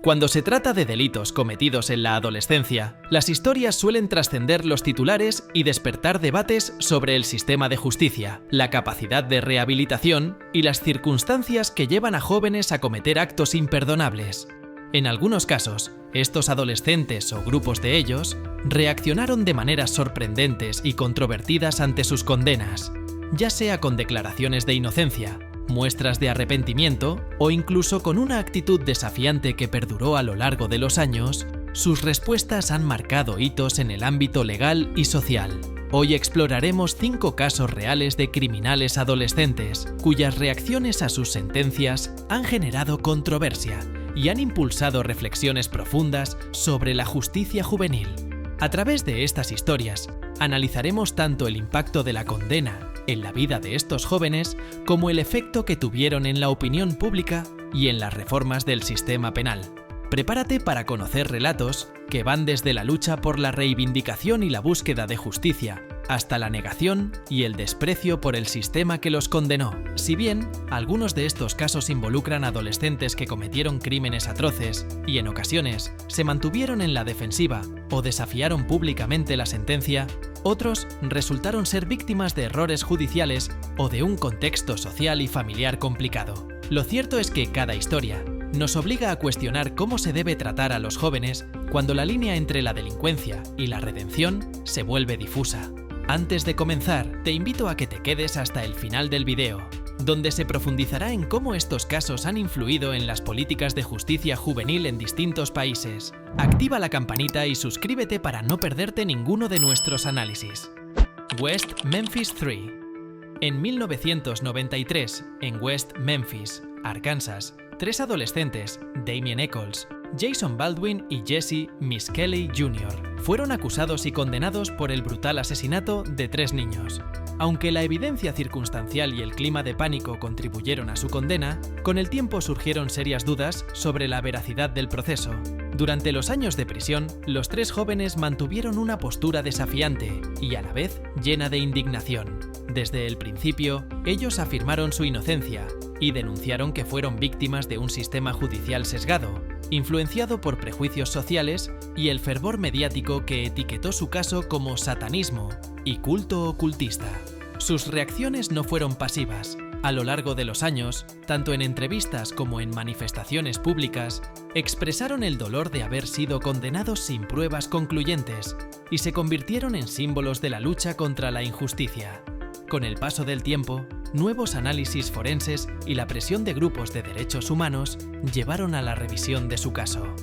Cuando se trata de delitos cometidos en la adolescencia, las historias suelen trascender los titulares y despertar debates sobre el sistema de justicia, la capacidad de rehabilitación y las circunstancias que llevan a jóvenes a cometer actos imperdonables. En algunos casos, estos adolescentes o grupos de ellos reaccionaron de maneras sorprendentes y controvertidas ante sus condenas, ya sea con declaraciones de inocencia, muestras de arrepentimiento o incluso con una actitud desafiante que perduró a lo largo de los años. Sus respuestas han marcado hitos en el ámbito legal y social. Hoy exploraremos 5 casos reales de criminales adolescentes cuyas reacciones a sus sentencias han generado controversia y han impulsado reflexiones profundas sobre la justicia juvenil. A través de estas historias, analizaremos tanto el impacto de la condena en la vida de estos jóvenes como el efecto que tuvieron en la opinión pública y en las reformas del sistema penal. Prepárate para conocer relatos que van desde la lucha por la reivindicación y la búsqueda de justicia hasta la negación y el desprecio por el sistema que los condenó. Si bien algunos de estos casos involucran adolescentes que cometieron crímenes atroces y en ocasiones se mantuvieron en la defensiva o desafiaron públicamente la sentencia, otros resultaron ser víctimas de errores judiciales o de un contexto social y familiar complicado. Lo cierto es que cada historia nos obliga a cuestionar cómo se debe tratar a los jóvenes cuando la línea entre la delincuencia y la redención se vuelve difusa. Antes de comenzar, te invito a que te quedes hasta el final del video, donde se profundizará en cómo estos casos han influido en las políticas de justicia juvenil en distintos países. Activa la campanita y suscríbete para no perderte ninguno de nuestros análisis. West Memphis 3. En 1993, en West Memphis, Arkansas, 3 adolescentes, Damien Echols, Jason Baldwin y Jesse Misskelley Jr., fueron acusados y condenados por el brutal asesinato de 3 niños. Aunque la evidencia circunstancial y el clima de pánico contribuyeron a su condena, con el tiempo surgieron serias dudas sobre la veracidad del proceso. Durante los años de prisión, los 3 jóvenes mantuvieron una postura desafiante y a la vez llena de indignación. Desde el principio, ellos afirmaron su inocencia y denunciaron que fueron víctimas de un sistema judicial sesgado, influenciado por prejuicios sociales y el fervor mediático que etiquetó su caso como satanismo y culto ocultista. Sus reacciones no fueron pasivas. A lo largo de los años, tanto en entrevistas como en manifestaciones públicas, expresaron el dolor de haber sido condenados sin pruebas concluyentes y se convirtieron en símbolos de la lucha contra la injusticia. Con el paso del tiempo, nuevos análisis forenses y la presión de grupos de derechos humanos llevaron a la revisión de su caso.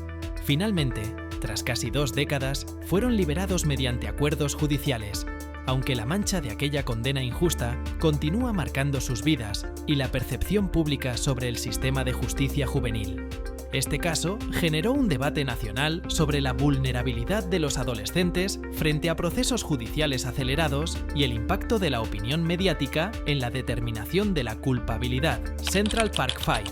Finalmente, tras casi 2 décadas, fueron liberados mediante acuerdos judiciales, aunque la mancha de aquella condena injusta continúa marcando sus vidas y la percepción pública sobre el sistema de justicia juvenil. Este caso generó un debate nacional sobre la vulnerabilidad de los adolescentes frente a procesos judiciales acelerados y el impacto de la opinión mediática en la determinación de la culpabilidad. Central Park Five.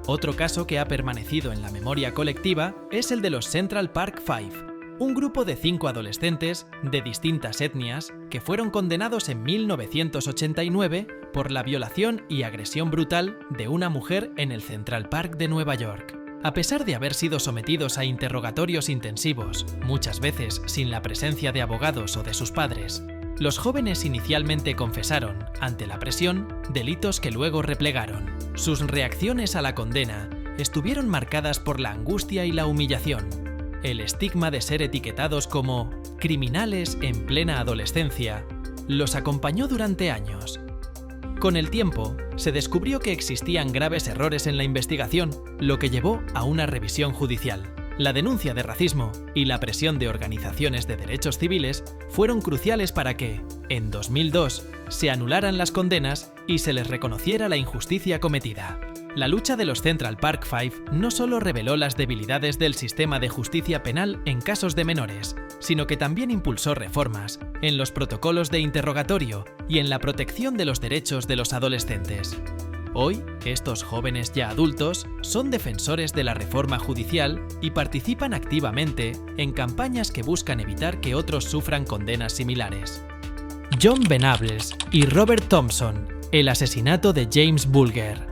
Otro caso que ha permanecido en la memoria colectiva es el de los Central Park Five, un grupo de 5 adolescentes de distintas etnias que fueron condenados en 1989 por la violación y agresión brutal de una mujer en el Central Park de Nueva York. A pesar de haber sido sometidos a interrogatorios intensivos, muchas veces sin la presencia de abogados o de sus padres, los jóvenes inicialmente confesaron, ante la presión, delitos que luego replegaron. Sus reacciones a la condena estuvieron marcadas por la angustia y la humillación. El estigma de ser etiquetados como criminales en plena adolescencia los acompañó durante años. Con el tiempo, se descubrió que existían graves errores en la investigación, lo que llevó a una revisión judicial. La denuncia de racismo y la presión de organizaciones de derechos civiles fueron cruciales para que, en 2002, se anularan las condenas y se les reconociera la injusticia cometida. La lucha de los Central Park Five no solo reveló las debilidades del sistema de justicia penal en casos de menores, sino que también impulsó reformas en los protocolos de interrogatorio y en la protección de los derechos de los adolescentes. Hoy, estos jóvenes ya adultos son defensores de la reforma judicial y participan activamente en campañas que buscan evitar que otros sufran condenas similares. John Venables y Robert Thompson, el asesinato de James Bulger.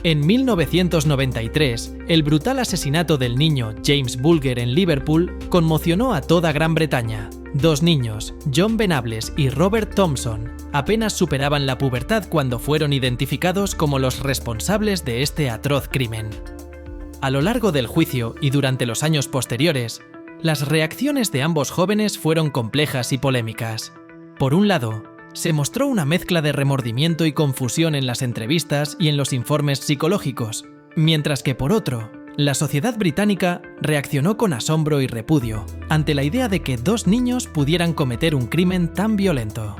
En 1993, el brutal asesinato del niño James Bulger en Liverpool conmocionó a toda Gran Bretaña. Dos niños, John Venables y Robert Thompson, apenas superaban la pubertad cuando fueron identificados como los responsables de este atroz crimen. A lo largo del juicio y durante los años posteriores, las reacciones de ambos jóvenes fueron complejas y polémicas. Por un lado, se mostró una mezcla de remordimiento y confusión en las entrevistas y en los informes psicológicos, mientras que por otro, la sociedad británica reaccionó con asombro y repudio ante la idea de que dos niños pudieran cometer un crimen tan violento.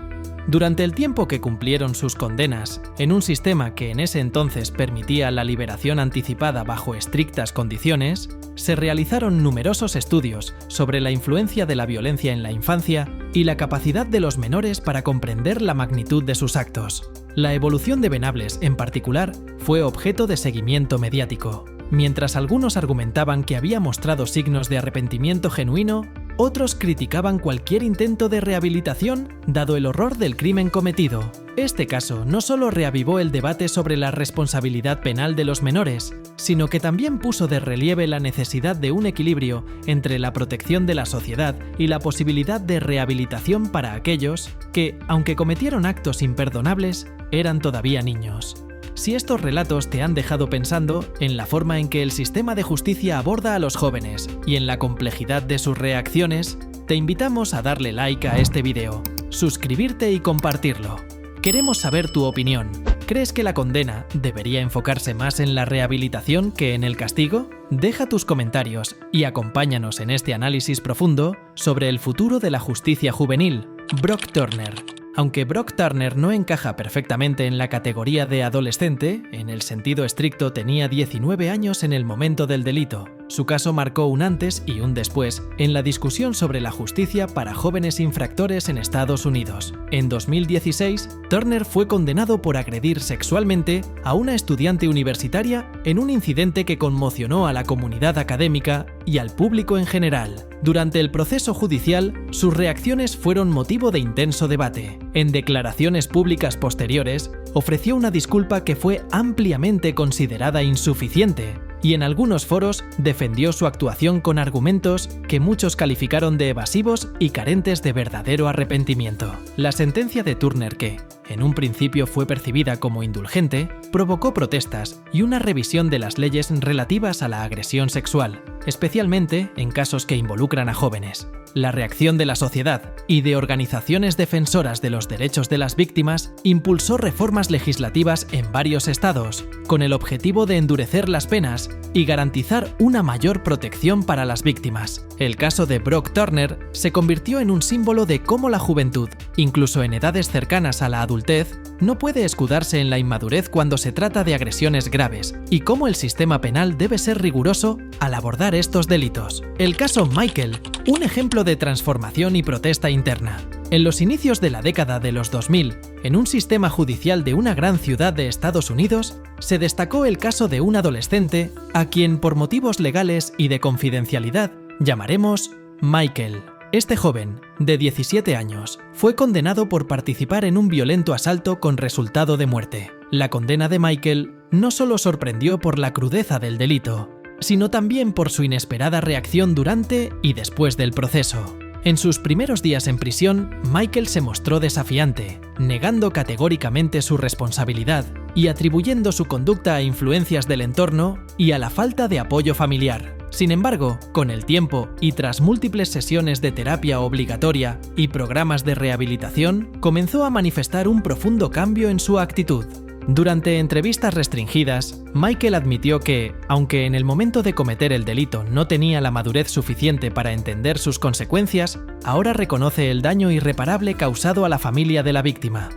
Durante el tiempo que cumplieron sus condenas, en un sistema que en ese entonces permitía la liberación anticipada bajo estrictas condiciones, se realizaron numerosos estudios sobre la influencia de la violencia en la infancia y la capacidad de los menores para comprender la magnitud de sus actos. La evolución de Venables, en particular, fue objeto de seguimiento mediático. Mientras algunos argumentaban que había mostrado signos de arrepentimiento genuino, otros criticaban cualquier intento de rehabilitación dado el horror del crimen cometido. Este caso no solo reavivó el debate sobre la responsabilidad penal de los menores, sino que también puso de relieve la necesidad de un equilibrio entre la protección de la sociedad y la posibilidad de rehabilitación para aquellos que, aunque cometieron actos imperdonables, eran todavía niños. Si estos relatos te han dejado pensando en la forma en que el sistema de justicia aborda a los jóvenes y en la complejidad de sus reacciones, te invitamos a darle like a este video, suscribirte y compartirlo. Queremos saber tu opinión. ¿Crees que la condena debería enfocarse más en la rehabilitación que en el castigo? Deja tus comentarios y acompáñanos en este análisis profundo sobre el futuro de la justicia juvenil. Brock Turner. Aunque Brock Turner no encaja perfectamente en la categoría de adolescente, en el sentido estricto tenía 19 años en el momento del delito. Su caso marcó un antes y un después en la discusión sobre la justicia para jóvenes infractores en Estados Unidos. En 2016, Turner fue condenado por agredir sexualmente a una estudiante universitaria en un incidente que conmocionó a la comunidad académica y al público en general. Durante el proceso judicial, sus reacciones fueron motivo de intenso debate. En declaraciones públicas posteriores, ofreció una disculpa que fue ampliamente considerada insuficiente, y en algunos foros defendió su actuación con argumentos que muchos calificaron de evasivos y carentes de verdadero arrepentimiento. La sentencia de Turner, que en un principio fue percibida como indulgente, provocó protestas y una revisión de las leyes relativas a la agresión sexual, especialmente en casos que involucran a jóvenes. La reacción de la sociedad y de organizaciones defensoras de los derechos de las víctimas impulsó reformas legislativas en varios estados, con el objetivo de endurecer las penas y garantizar una mayor protección para las víctimas. El caso de Brock Turner se convirtió en un símbolo de cómo la juventud, incluso en edades cercanas a la adultez, no puede escudarse en la inmadurez cuando se trata de agresiones graves, y cómo el sistema penal debe ser riguroso al abordar estos delitos. El caso Michael, un ejemplo de transformación y protesta interna. En los inicios de la década de los 2000, en un sistema judicial de una gran ciudad de Estados Unidos, se destacó el caso de un adolescente a quien por motivos legales y de confidencialidad llamaremos Michael. Este joven, de 17 años, fue condenado por participar en un violento asalto con resultado de muerte. La condena de Michael no solo sorprendió por la crudeza del delito, sino también por su inesperada reacción durante y después del proceso. En sus primeros días en prisión, Michael se mostró desafiante, negando categóricamente su responsabilidad y atribuyendo su conducta a influencias del entorno y a la falta de apoyo familiar. Sin embargo, con el tiempo y tras múltiples sesiones de terapia obligatoria y programas de rehabilitación, comenzó a manifestar un profundo cambio en su actitud. Durante entrevistas restringidas, Michael admitió que, aunque en el momento de cometer el delito no tenía la madurez suficiente para entender sus consecuencias, ahora reconoce el daño irreparable causado a la familia de la víctima.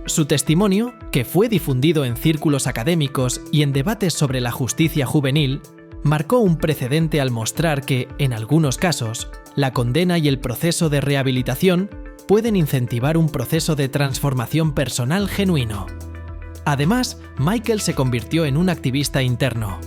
Su testimonio, que fue difundido en círculos académicos y en debates sobre la justicia juvenil, marcó un precedente al mostrar que, en algunos casos, la condena y el proceso de rehabilitación pueden incentivar un proceso de transformación personal genuino. Además, Michael se convirtió en un activista interno.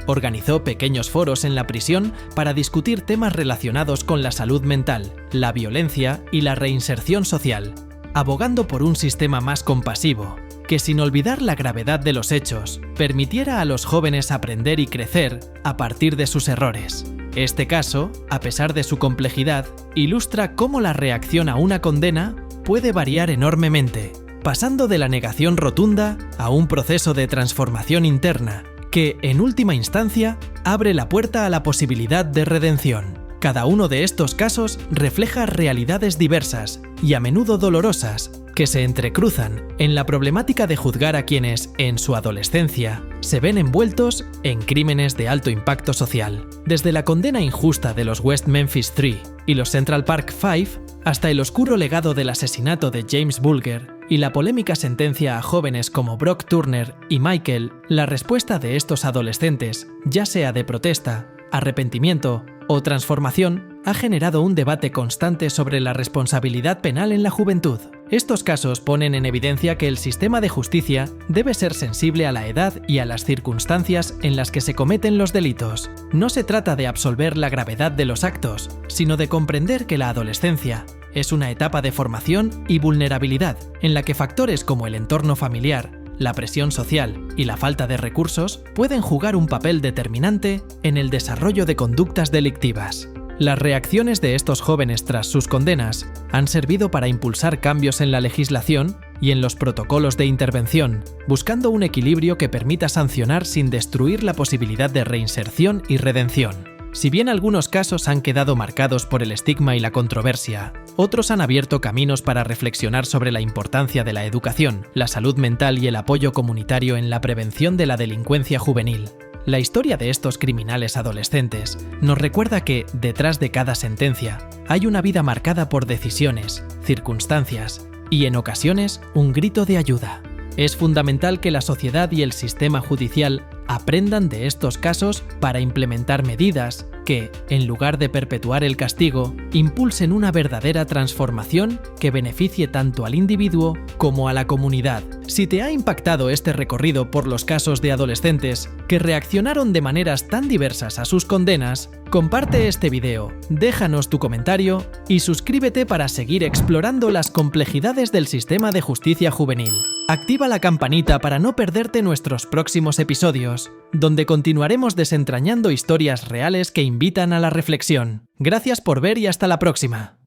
Organizó pequeños foros en la prisión para discutir temas relacionados con la salud mental, la violencia y la reinserción social, abogando por un sistema más compasivo. que sin olvidar la gravedad de los hechos, permitiera a los jóvenes aprender y crecer a partir de sus errores. Este caso, a pesar de su complejidad, ilustra cómo la reacción a una condena puede variar enormemente, pasando de la negación rotunda a un proceso de transformación interna que, en última instancia, abre la puerta a la posibilidad de redención. Cada uno de estos casos refleja realidades diversas y a menudo dolorosas que se entrecruzan en la problemática de juzgar a quienes, en su adolescencia, se ven envueltos en crímenes de alto impacto social. Desde la condena injusta de los West Memphis 3 y los Central Park 5, hasta el oscuro legado del asesinato de James Bulger y la polémica sentencia a jóvenes como Brock Turner y Michael, la respuesta de estos adolescentes, ya sea de protesta, arrepentimiento o transformación, ha generado un debate constante sobre la responsabilidad penal en la juventud. Estos casos ponen en evidencia que el sistema de justicia debe ser sensible a la edad y a las circunstancias en las que se cometen los delitos. No se trata de absolver la gravedad de los actos, sino de comprender que la adolescencia es una etapa de formación y vulnerabilidad, en la que factores como el entorno familiar, la presión social y la falta de recursos pueden jugar un papel determinante en el desarrollo de conductas delictivas. Las reacciones de estos jóvenes tras sus condenas han servido para impulsar cambios en la legislación y en los protocolos de intervención, buscando un equilibrio que permita sancionar sin destruir la posibilidad de reinserción y redención. Si bien algunos casos han quedado marcados por el estigma y la controversia, otros han abierto caminos para reflexionar sobre la importancia de la educación, la salud mental y el apoyo comunitario en la prevención de la delincuencia juvenil. La historia de estos criminales adolescentes nos recuerda que, detrás de cada sentencia, hay una vida marcada por decisiones, circunstancias y, en ocasiones, un grito de ayuda. Es fundamental que la sociedad y el sistema judicial aprendan de estos casos para implementar medidas que, en lugar de perpetuar el castigo, impulsen una verdadera transformación que beneficie tanto al individuo como a la comunidad. Si te ha impactado este recorrido por los casos de adolescentes que reaccionaron de maneras tan diversas a sus condenas, comparte este video, déjanos tu comentario y suscríbete para seguir explorando las complejidades del sistema de justicia juvenil. Activa la campanita para no perderte nuestros próximos episodios, donde continuaremos desentrañando historias reales que invitan a la reflexión. Gracias por ver y hasta la próxima.